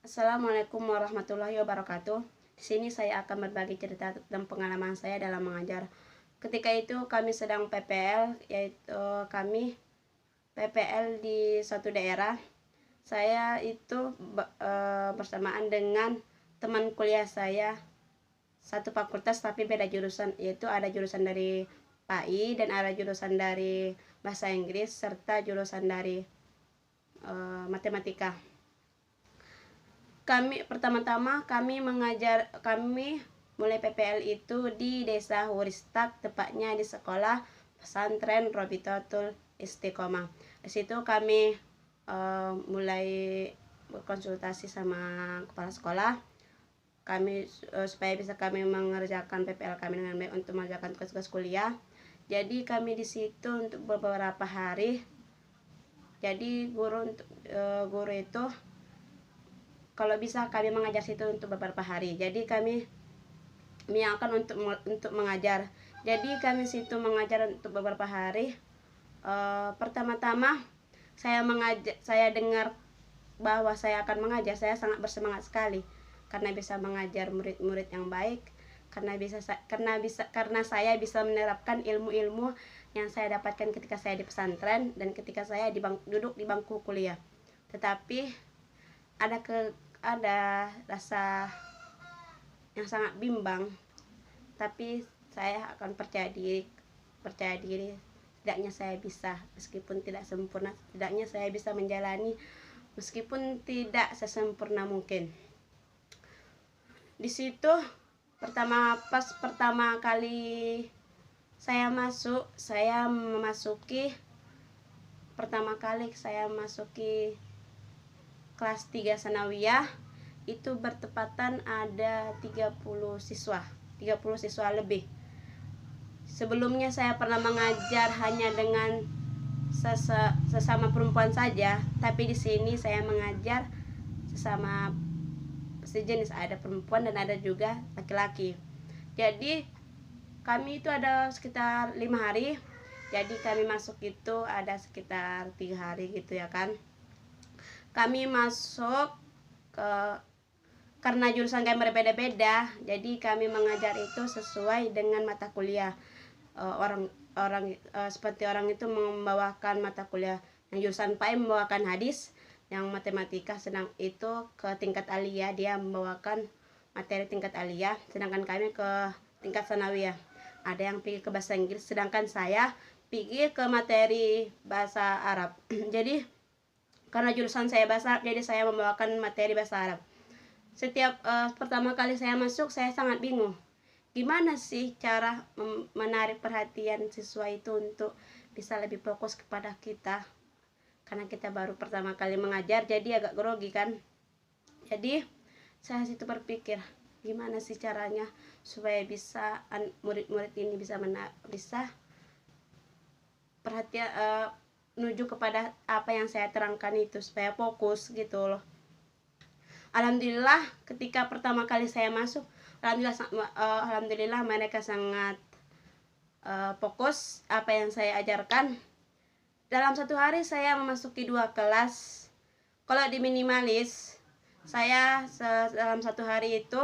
Assalamualaikum warahmatullahi wabarakatuh. Di sini saya akan berbagi cerita dan pengalaman saya dalam mengajar. Ketika itu kami sedang PPL, yaitu kami PPL di suatu daerah. Saya itu bersamaan dengan teman kuliah saya, satu fakultas tapi beda jurusan, yaitu ada jurusan dari PAI dan ada jurusan dari bahasa Inggris serta jurusan dari matematika. Pertama-tama kami mulai PPL itu di Desa Huristak, tepatnya di sekolah pesantren Robitotul Istiqomah. Di situ kami mulai berkonsultasi sama kepala sekolah supaya bisa kami mengerjakan PPL kami dengan baik untuk mengerjakan tugas-tugas kuliah. Jadi kami di situ untuk beberapa hari. Jadi guru itu kalau bisa kami mengajar situ untuk beberapa hari. Jadi kami menyiapkan untuk mengajar. Jadi kami situ mengajar untuk beberapa hari. Pertama-tama saya dengar bahwa saya akan mengajar, saya sangat bersemangat sekali karena bisa mengajar murid-murid yang baik, karena saya bisa menerapkan ilmu-ilmu yang saya dapatkan ketika saya di pesantren dan ketika saya duduk di bangku kuliah. Tetapi ada rasa yang sangat bimbang, tapi saya akan percaya diri. Setidaknya saya bisa, meskipun tidak sempurna, setidaknya saya bisa menjalani meskipun tidak sesempurna mungkin. Di situ pertama kali saya memasuki kelas 3 sanawiyah, itu bertepatan ada 30 siswa lebih. Sebelumnya saya pernah mengajar hanya dengan sesama perempuan saja, tapi di sini saya mengajar sesama sejenis, ada perempuan dan ada juga laki-laki. Jadi kami itu ada sekitar 5 hari. Jadi kami masuk itu ada sekitar 3 hari gitu ya kan. Kami masuk karena jurusan kami berbeda-beda, jadi kami mengajar itu sesuai dengan mata kuliah. Seperti orang itu membawakan mata kuliah, yang jurusan PAI membawakan hadis, yang matematika sedang itu ke tingkat aliyah, dia membawakan materi tingkat aliyah, sedangkan kami ke tingkat sanawiyah. Ada yang pergi ke bahasa Inggris, sedangkan saya pergi ke materi bahasa Arab. Jadi karena jurusan saya bahasa Arab, jadi saya membawakan materi bahasa Arab. Setiap pertama kali saya masuk, saya sangat bingung. Gimana sih cara menarik perhatian siswa itu untuk bisa lebih fokus kepada kita? Karena kita baru pertama kali mengajar, jadi agak grogi kan. Jadi saya situ berpikir, gimana sih caranya supaya bisa murid-murid ini bisa perhatian, menuju kepada apa yang saya terangkan itu, supaya fokus gitu loh. Alhamdulillah ketika pertama kali saya masuk, alhamdulillah mereka sangat fokus apa yang saya ajarkan. Dalam satu hari saya memasuki 2 kelas. Kalau di minimalis, dalam satu hari itu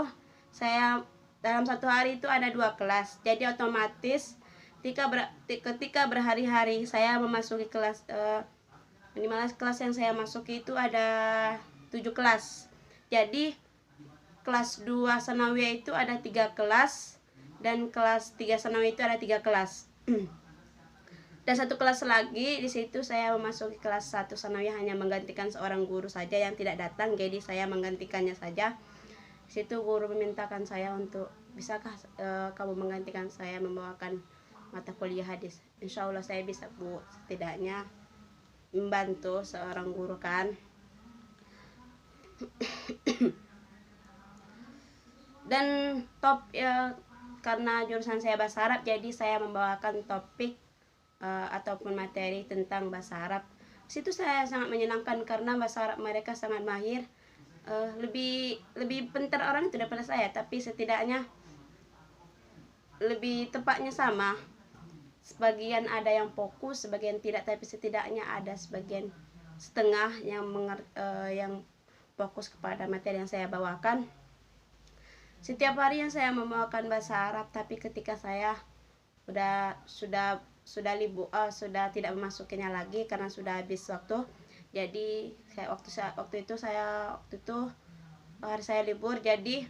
ada 2 kelas. Jadi otomatis ketika berhari-hari saya memasuki kelas, minimalis kelas yang saya masuki itu ada 7 kelas. Jadi kelas 2 sanawiyah itu ada 3 kelas, dan kelas 3 sanawiyah itu ada 3 kelas. Dan satu kelas lagi di situ saya memasuki kelas 1 sanawiyah, hanya menggantikan seorang guru saja yang tidak datang, jadi saya menggantikannya saja. Di situ guru memintakan saya untuk, bisakah kamu menggantikan saya membawakan mata kuliah hadis. Insya Allah saya bisa, Bu, setidaknya membantu seorang guru kan. Dan karena jurusan saya bahasa Arab, jadi saya membawakan topik ataupun materi tentang bahasa Arab. Situ saya sangat menyenangkan karena bahasa Arab mereka sangat mahir. Lebih pintar orang itu daripada saya, tapi setidaknya lebih tepatnya sama. Sebagian ada yang fokus, sebagian tidak, tapi setidaknya ada sebagian setengah yang fokus kepada materi yang saya bawakan. Setiap hari yang saya membawakan bahasa Arab, tapi ketika saya sudah tidak memasukinya lagi karena sudah habis waktu. Jadi waktu itu hari saya libur, jadi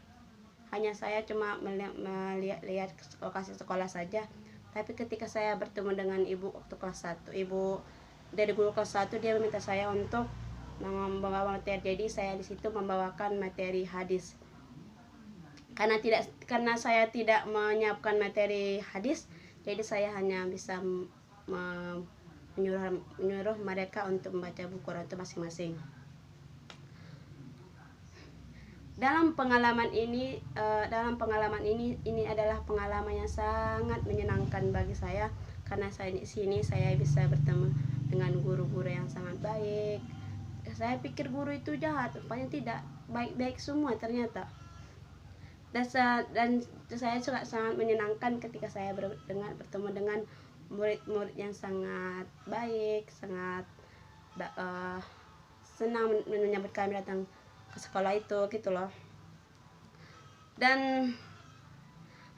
hanya saya cuma melihat lokasi sekolah saja. Tapi ketika saya bertemu dengan ibu waktu kelas 1, ibu dari guru kelas 1, dia meminta saya untuk membawa materi. Jadi saya di situ membawakan materi hadis. Karena saya tidak menyiapkan materi hadis, jadi saya hanya bisa menyuruh mereka untuk membaca buku Quran itu masing-masing. Dalam pengalaman ini adalah pengalaman yang sangat menyenangkan bagi saya, karena saya di sini saya bisa bertemu dengan guru-guru yang sangat baik. Saya pikir guru itu jahat, rupanya tidak, baik-baik semua ternyata. Dan saya juga sangat menyenangkan ketika saya bertemu dengan murid-murid yang sangat baik, sangat senang menyambut kami datang ke sekolah itu gitu loh. Dan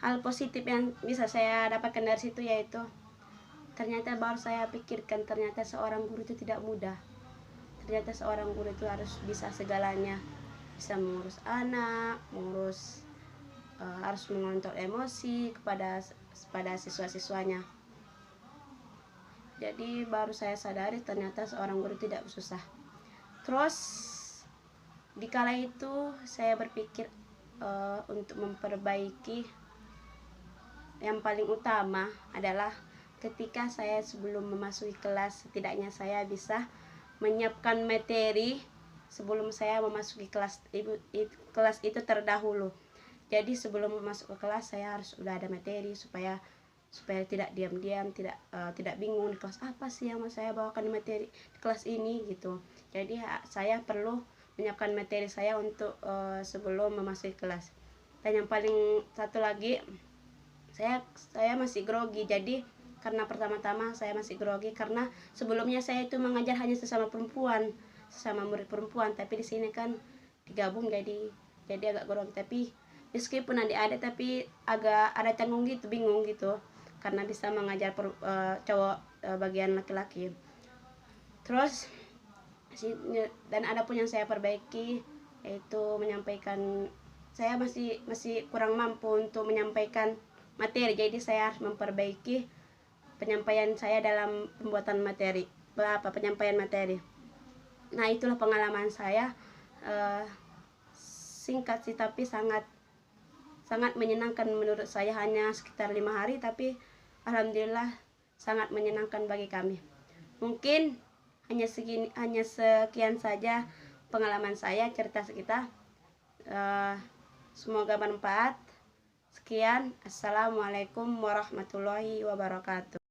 hal positif yang bisa saya dapatkan dari situ yaitu ternyata baru saya pikirkan, ternyata seorang guru itu tidak mudah. Ternyata seorang guru itu harus bisa segalanya, bisa mengurus anak, harus mengontrol emosi kepada siswa-siswanya. Jadi baru saya sadari ternyata seorang guru tidak susah. Terus di kala itu saya berpikir untuk memperbaiki. Yang paling utama adalah ketika saya sebelum memasuki kelas, setidaknya saya bisa menyiapkan materi sebelum saya memasuki kelas itu terdahulu. Jadi sebelum masuk ke kelas saya harus udah ada materi supaya tidak diam-diam, tidak bingung di kelas apa sih yang mau saya bawakan di materi di kelas ini gitu. Jadi saya perlu menyiapkan materi saya untuk sebelum memasuki kelas. Dan yang paling satu lagi, saya masih grogi. Jadi karena pertama-tama saya masih grogi karena sebelumnya saya itu mengajar hanya sesama murid perempuan, tapi di sini kan digabung jadi agak grogi. Tapi meskipun ada tapi agak ada canggung gitu, bingung gitu karena bisa mengajar cowok bagian laki-laki. Terus dan ada pun yang saya perbaiki, yaitu menyampaikan, saya masih kurang mampu untuk menyampaikan materi, jadi saya harus memperbaiki penyampaian saya dalam pembuatan materi, penyampaian materi. Nah, itulah pengalaman saya, singkat sih tapi sangat menyenangkan menurut saya, hanya sekitar 5 hari tapi alhamdulillah sangat menyenangkan bagi kami. Mungkin hanya sekian saja pengalaman saya, cerita kita. Semoga bermanfaat. Sekian, assalamualaikum warahmatullahi wabarakatuh.